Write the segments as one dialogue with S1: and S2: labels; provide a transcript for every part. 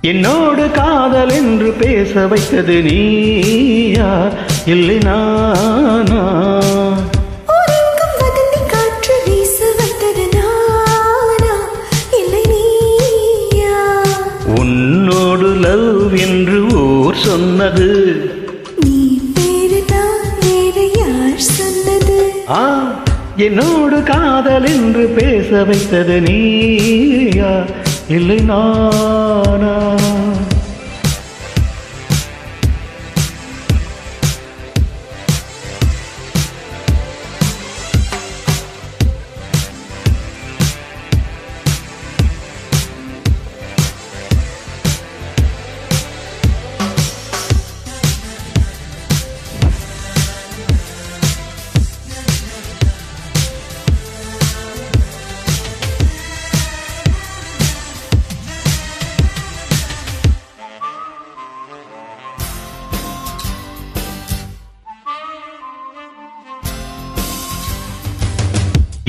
S1: என்னோடு காதல் என்று பேச வைத்தது நீயா இல்லை நானா?
S2: காற்று வீச வைத்தது நானா இல்லை நீயா?
S1: உன்னோடு லவ் என்று ஊர் சொன்னது
S2: நீ வேறு நான் வேறு யார் சொன்னது?
S1: என்னோடு காதல் என்று பேச வைத்தது நீயா இல்லை நானா?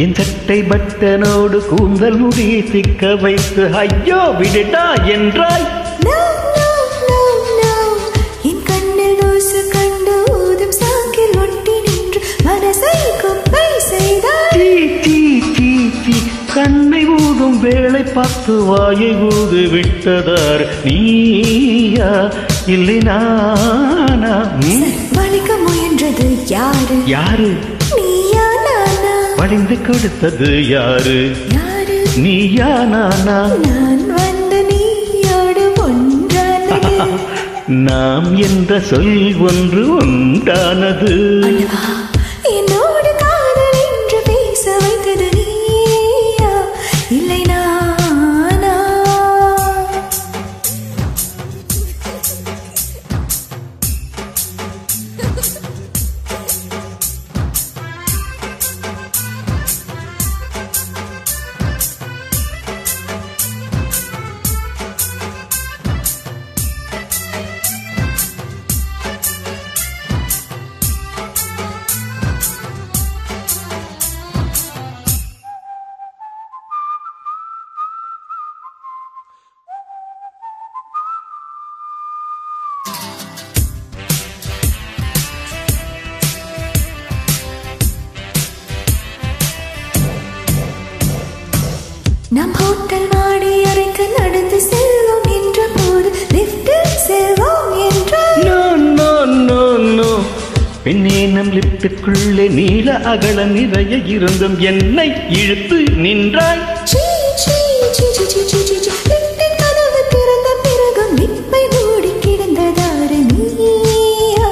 S1: என் சட்டை பட்டனோடு கூந்தல் முடி சிக்க வைத்து ஐயோ விடுடா என்றாய்.
S2: என் கண்ணில் தூசு கண்டு ஊதும் சாக்கில் ஒட்டி நின்று மனசை குப்பை செய்தாய்.
S1: கண்ணை ஊதும் வேளை பார்த்து வாயை ஊது விட்டதார் நீயா இல்லை நானா?
S2: வலிக்க முயன்றது யாரு?
S1: யாரு?
S2: நீயா நானா?
S1: வளைந்து கொடுத்தது யாரு?
S2: யாரு?
S1: நீயா நானா?
S2: நான் வந்து நீயோடு ஒன்றானது.
S1: நாம் என்ற சொல் ஒன்று உண்டானது.
S2: என்னோடு காதல் என்று பேச வைத்தது நீயா இல்லை நானா? நம் ஹோட்டல் மாடி அறைக்கு நடந்து செல்வோம் என்ற போது லிப்டில் செல்வோம் என்றாய்.
S1: பெண்ணே நம் லிப்டுக்குள்ளே நீல அகல நிறைய இருந்தும் என்னை இழுத்து நின்றாய்.
S2: லிப்டின் கதவு திறந்த பிறகும் லிப்பை மூடி கிடந்ததாரு நீயா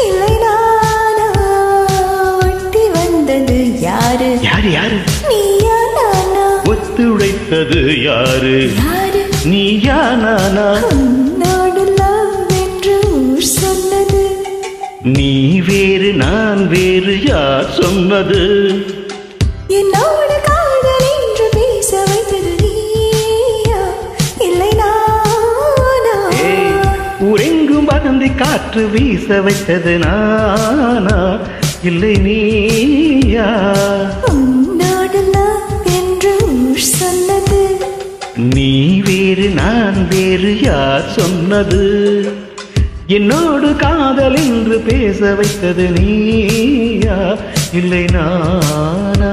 S2: இல்லை நானா? ஒட்டி வந்தது யாரு?
S1: யாரு? யாரு?
S2: நீயா நானா?
S1: ஒத்துழைத்தது யாரு?
S2: யாரு?
S1: நீயா நானா?
S2: உன்னோடு லவ் என்று ஊர் சொன்னது.
S1: நீ வேறு நான் வேறு யார் சொன்னது?
S2: என்னோடு காதல் என்று பேச வைத்தது நீயா இல்லை நானா?
S1: ஊரெங்கும் வதந்தி காற்று வீச வைத்தது நானா இல்லை நீயா?
S2: உன்னோடு லவ் என்று ஊர் சொன்னது.
S1: நீ வேறு நான் வேறு யார் சொன்னது? என்னோடு காதல் என்று பேச வைத்தது நீயா இல்லை நானா?